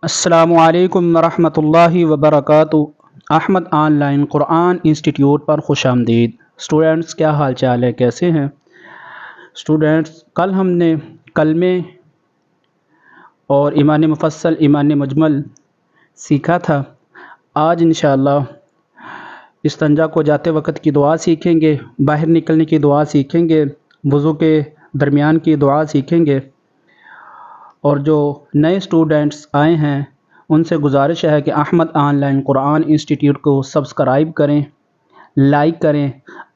السلام علیکم ورحمۃ اللہ وبرکاتہ۔ Ahmad online Quran institute پر خوش آمدید۔ اسٹوڈنٹس، کیا حال چال ہے؟ کیسے ہیں اسٹوڈنٹس؟ کل ہم نے کلمے اور ایمان مفصل، ایمان مجمل سیکھا تھا۔ آج انشاءاللہ استنجا کو جاتے وقت کی دعا سیکھیں گے، باہر نکلنے کی دعا سیکھیں گے، وضو کے درمیان کی دعا سیکھیں گے۔ اور جو نئے اسٹوڈنٹس آئے ہیں ان سے گزارش ہے کہ Ahmad online Quran institute کو سبسکرائب کریں، لائک کریں،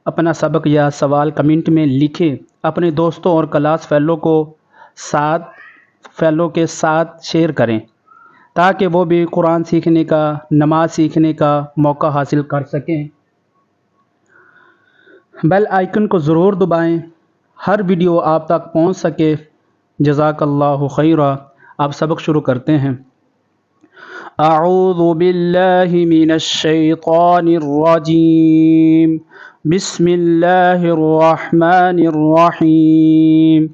اپنا سبق یا سوال کمنٹ میں لکھیں، اپنے دوستوں اور کلاس فیلو کے ساتھ شیئر کریں تاکہ وہ بھی قرآن سیکھنے کا، نماز سیکھنے کا موقع حاصل کر سکیں۔ بیل آئیکن کو ضرور دبائیں، ہر ویڈیو آپ تک پہنچ سکے۔ جزاک اللہ خیرا۔ آپ سبق شروع کرتے ہیں۔ اعوذ باللہ من الشیطان الرجیم، بسم اللہ الرحمن الرحیم۔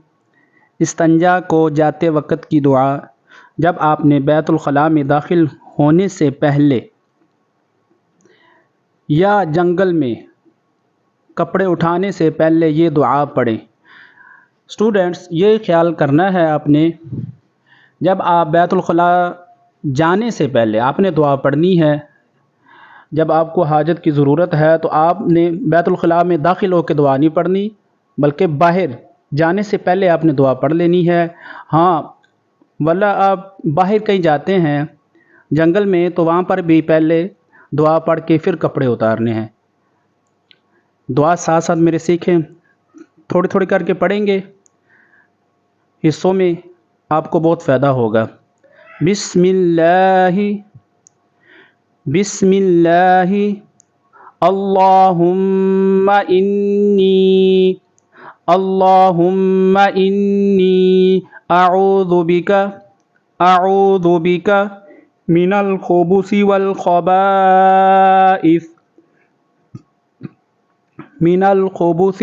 استنجا کو جاتے وقت کی دعا۔ جب آپ نے بیت الخلاء میں داخل ہونے سے پہلے یا جنگل میں کپڑے اٹھانے سے پہلے یہ دعا پڑھیں۔ اسٹوڈنٹس، یہ خیال کرنا ہے آپ نے، جب آپ بیت الخلاء جانے سے پہلے آپ نے دعا پڑھنی ہے۔ جب آپ کو حاجت کی ضرورت ہے تو آپ نے بیت الخلاء میں داخل ہو کے دعا نہیں پڑھنی، بلکہ باہر جانے سے پہلے آپ نے دعا پڑھ لینی ہے۔ ہاں، ورنہ آپ باہر کہیں جاتے ہیں جنگل میں تو وہاں پر بھی پہلے دعا پڑھ کے پھر کپڑے اتارنے ہیں۔ دعا ساتھ ساتھ میرے سیکھیں، تھوڑی تھوڑی کر کے پڑھیں گے، حصوں میں آپ کو بہت فائدہ ہوگا۔ بسم اللہ اللہم انی اعوذ بک من الخبث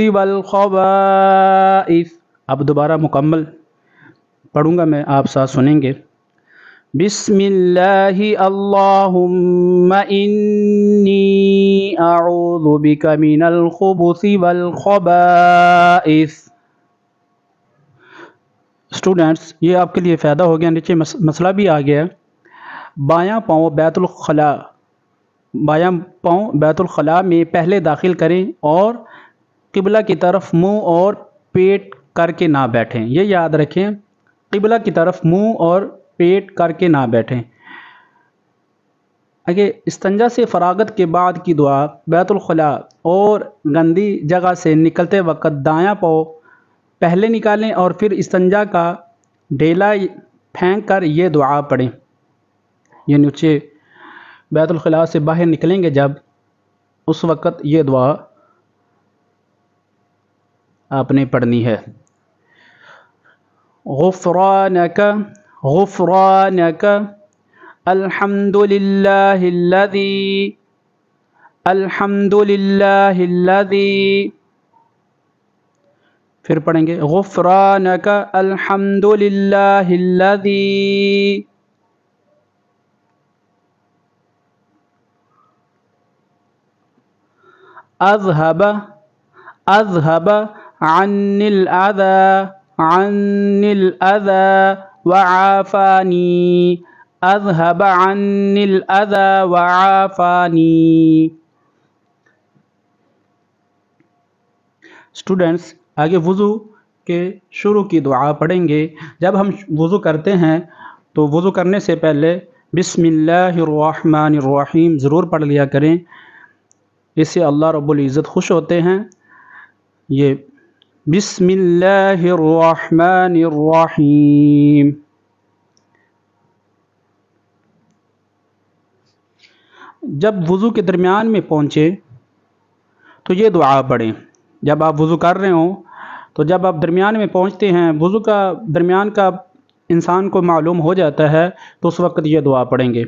والخبائث۔ اب دوبارہ مکمل پڑھوں گا میں، آپ ساتھ سنیں گے۔ بسم اللہ اللہم انی اعوذ بک من الخبث والخبائث۔ اسٹوڈنٹس، یہ آپ کے لیے فائدہ ہو گیا۔ نیچے مسئلہ بھی آ گیا ہے۔ بایاں پاؤں بیت الخلاء میں پہلے داخل کریں اور قبلہ کی طرف منہ اور پیٹ کر کے نہ بیٹھیں۔ یہ یاد رکھیں، قبلہ کی طرف منہ اور پیٹ کر کے نہ بیٹھیں۔ اگر استنجا سے فراغت کے بعد کی دعا، بیت الخلاء اور گندی جگہ سے نکلتے وقت دایاں پاؤں پہلے نکالیں اور پھر استنجا کا ڈھیلا پھینک کر یہ دعا پڑھیں۔ یہ نیچے بیت الخلاء سے باہر نکلیں گے جب، اس وقت یہ دعا آپ نے پڑھنی ہے۔ غفرانک الحمد للہ الذی، پھر پڑھیں گے غفرانک الحمد للہ الذی اذهب عني الأذى وعافاني، اذهب عني الأذى وعافاني۔ اسٹوڈنٹس، آگے وضو کے شروع کی دعا پڑھیں گے۔ جب ہم وضو کرتے ہیں تو وضو کرنے سے پہلے بسم اللہ الرحمن الرحیم ضرور پڑھ لیا کریں، اس سے اللہ رب العزت خوش ہوتے ہیں۔ یہ بسم اللہ الرحمن الرحیم۔ جب وضو کے درمیان میں پہنچے تو یہ دعا پڑھیں۔ جب آپ وضو کر رہے ہوں تو جب آپ درمیان میں پہنچتے ہیں، وضو کا درمیان کا انسان کو معلوم ہو جاتا ہے تو اس وقت یہ دعا پڑھیں گے۔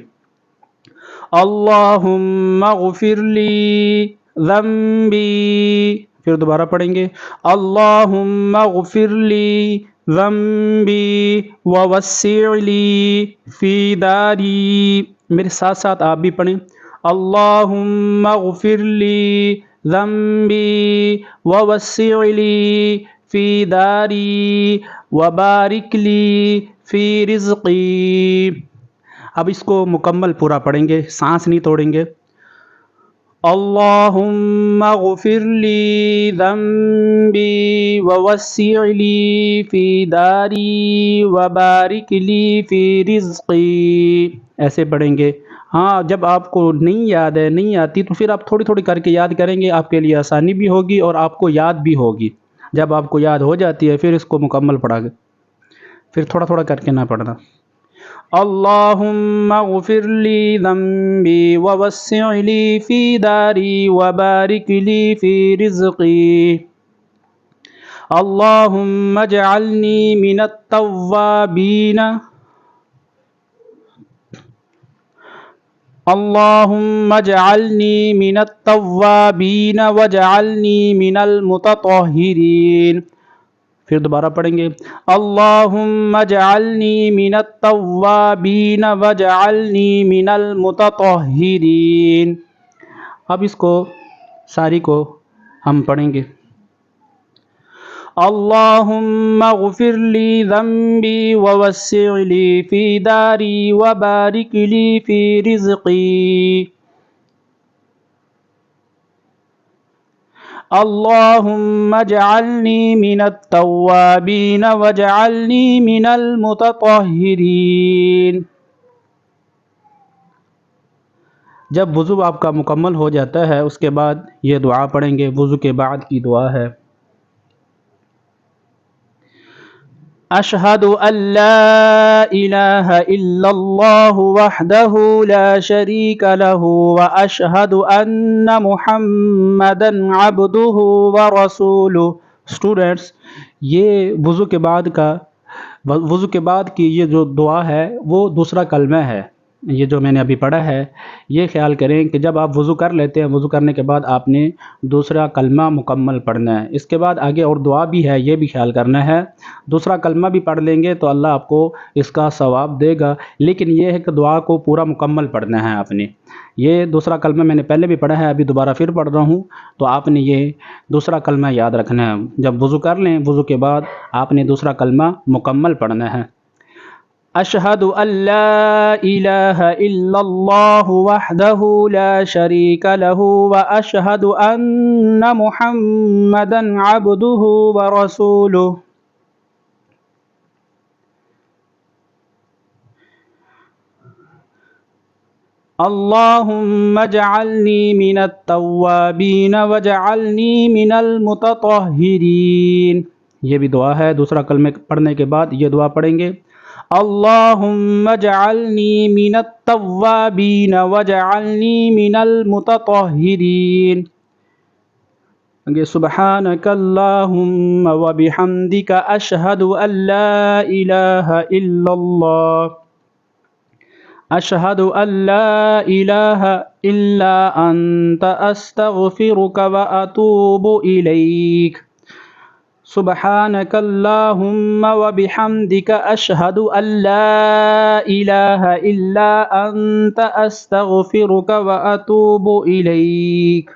اللہم اغفر لی ذنبی، پھر دوبارہ پڑھیں گے اللہم اغفر لی ذنبی ووسع لی فی داری. میرے ساتھ ساتھ آپ بھی پڑھیں. اللہم اغفر لی ذنبی ووسع لی فی داری وبارک لی فی رزقی. اب اس کو مکمل پورا پڑھیں گے، سانس نہیں توڑیں گے. اللہم اغفر لی ذنبی ووسع لی فی داری وبارک لی فی رزقی. ایسے پڑھیں گے. ہاں، جب آپ کو نہیں یاد ہے، نہیں آتی، تو پھر آپ تھوڑی تھوڑی کر کے یاد کریں گے، آپ کے لیے آسانی بھی ہوگی اور آپ کو یاد بھی ہوگی. جب آپ کو یاد ہو جاتی ہے پھر اس کو مکمل پڑھا گے، پھر تھوڑا تھوڑا کر کے نہ پڑھنا. اللہم اغفر لی ذنبی ووسع لی فی داری وبارک لی فی رزقی. اللہم اجعلنی من التوابین اللہم اجعلنی من التوابین واجعلنی من المتطہرین. پھر دوبارہ پڑھیں گے. اللہم اجعلنی من التوابین واجعلنی من المتطہرین. اب اس کو ساری کو ہم پڑھیں گے. اللہم اغفر لی ذنبی ووسع لی فی داری وبارک لی فی رزقی. اللہم اجعلنی من التوابین واجعلنی من المتطہرین. جب وضو آپ کا مکمل ہو جاتا ہے اس کے بعد یہ دعا پڑھیں گے. وضو کے بعد کی دعا ہے. اشہد ان لا الہ الا اللہ وحدہ لا شریک لہ واشہد ان محمدا عبدہ ورسولہ. اسٹوڈنٹس، یہ وضو کے بعد کی یہ جو دعا ہے وہ دوسرا کلمہ ہے. یہ جو میں نے ابھی پڑھا ہے، یہ خیال کریں کہ جب آپ وضو کر لیتے ہیں، وضو کرنے کے بعد آپ نے دوسرا کلمہ مکمل پڑھنا ہے. اس کے بعد آگے اور دعا بھی ہے، یہ بھی خیال کرنا ہے. دوسرا کلمہ بھی پڑھ لیں گے تو اللہ آپ کو اس کا ثواب دے گا، لیکن یہ ہے کہ دعا کو پورا مکمل پڑھنا ہے آپ نے. یہ دوسرا کلمہ میں نے پہلے بھی پڑھا ہے، ابھی دوبارہ پھر پڑھ رہا ہوں، تو آپ نے یہ دوسرا کلمہ یاد رکھنا ہے. جب وضو کر لیں، وضو کے بعد آپ نے دوسرا کلمہ مکمل پڑھنا ہے. اشہد ان لا الہ الا اللہ وحدہ لا شریک لہ واشہد ان محمدا عبدہ ورسولہ. اللہم اجعلنی من التوابین واجعلنی من المتطہرین. یہ بھی دعا ہے. دوسرا کلمہ پڑھنے کے بعد یہ دعا پڑھیں گے. اللہم اجعلنی من التوابین واجعلنی من المتطہرین. سبحانک اللہم وبحمدک اشہد ان لا الہ الا اللہ اشہد ان لا الہ الا انت استغفرک واتوب الیک. سبحانک اللہم وبحمدک اشہد ان لا الہ الا انت استغفرک واتوب الیک.